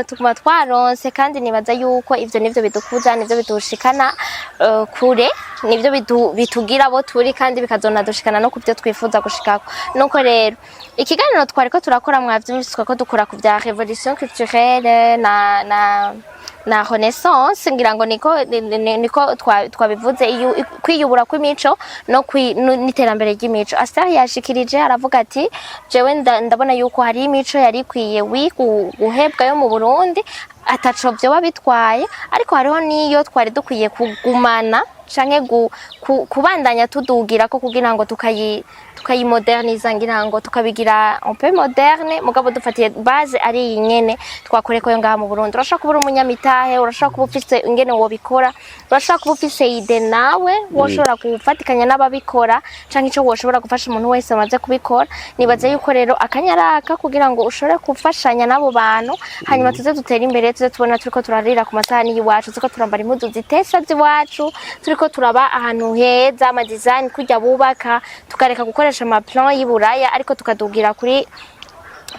tukuma twaronse kandi nibaza yuko ivyo nivyo bidukuza nivyo bidushikana kure nivyo bitugira abo turi kandi bikazona dushikana no kubyo twifuza gushikako nuko rero ikiganiro twariko turakora mwavyumvise ko dukora ku bya revolution culturelle na renaissance ngira ngo niko twabivuze kwiyubura kw'imico no n'iterambere ry'imico. Astar yashikirije aravuga ati jewe ndabona yuko hari imico yari ikwiye guhebwa yo mu Burundi ataco byo babitwaye ariko hariho niyo twari dukwiye kugumana canke kubandanya tudugira ko kugira ngo tukayimoderniza ngira ngo tukabigira un peu moderne mugabo dufatiye base ari nyene twakoreko yo ngaha mu Burundi. Urashaka kubura umunyamitahe urashaka kuba ufise ingene wo bikora urashaka kuba ufise ide nawe woshobora gufatikanya n'ababikora canke ico woshobora gufasha umuntu wese amaze kubikora. Nibaze yuko rero akanyaraka kugira ngo ushobore gufashanya n'abo bantu hanyuma tuze dutera imbere tuze tubona turiko turarira ku masahani y'iwacu turiko turambara impuzu zitesa z'iwacu turiko turaba ahantu heza ama design kujya bubaka tukareka gukoresha ama plan y'Iburaya ariko tukadugira kuri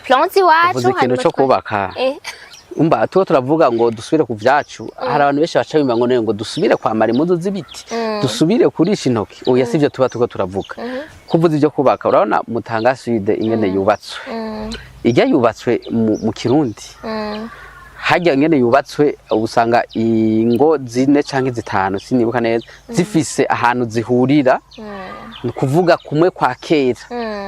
plan z'iwacu ikintu cyo kubaka umba turavuga ngo dusubire ku vyacu hari abantu benshi baca bimba ngo dusubire kwamara impuzu z'ibiti dusubire kurisha intoki oya sivyo tuba turavuga kuvuza ivyo kubaka urabona Mutanga Sud ingene yubatswe ijya yubatswe mu Kirundi hajya ngene yubatswe ubusanga ingo 4 canke 5 sinibuka neza zifise ahantu zihurira kuvuga kumwe kwa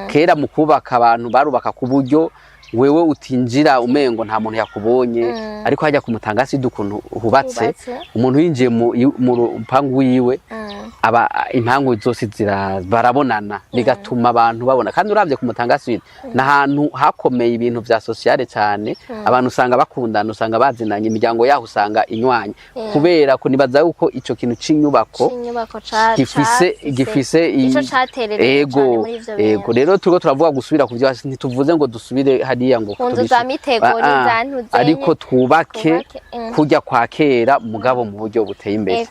kera mu kubaka abantu barubaka ku buryo wewe utinjira umengo nta muntu yakubonye ariko hajya ku Mutanga Sud ukuntu hubatse umuntu yinjiye mu rupangu wiwe aba impangu zose barabonana bigatuma abantu babona kandi uravye ku Mutanga Sud nahantu hakomeye ibintu vya sociale cyane abantu usanga bakundana usanga bazinanye imiryango yaho usanga inywanye kubera ko nibaza yuko ico kintu c'inyubako gifise ico caterereye cyane muri ivyo ego rero turiko turavuga gusubira ku byo ntituvuze ngo dusubire hariya ngo za mitego n'izantu ariko twubake kujya kwa kera mugabo mu buryo buteye imbere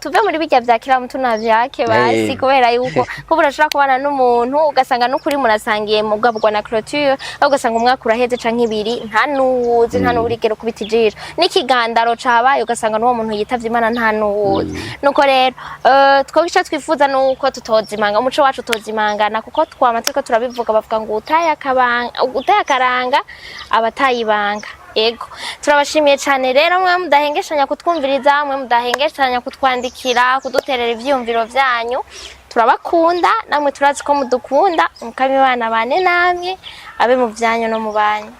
tuve muri bijya vya kera tunavyake basi kubera yuko ko burashaka kubana n'umuntu ugasanga n'ukuri murasangiye mugabwa na clôture ugasanga umwaka uraheze canke ibiri nta nuwuzi nta n'urigero kubitijira n'ikigandaro cabaye ugasanga n'uwo muntu yitavye Imana nta nuwuzi nuko rero twogisha twifuza nuko tutozimanga umuco wacu tozimangana kuko twama turiko turabivuga bavuga ngo utaya karanga abatayibanga ego turabashimiye cyane rero mwe mudahengeshanya kutwumviriza mwe mudahengeshanya kutwandikira kuduterera ivyumviro vyanyu turabakunda namwe turazi ko mudukunda mukami bana bane namwe abe mu vyanyu no mu banyu.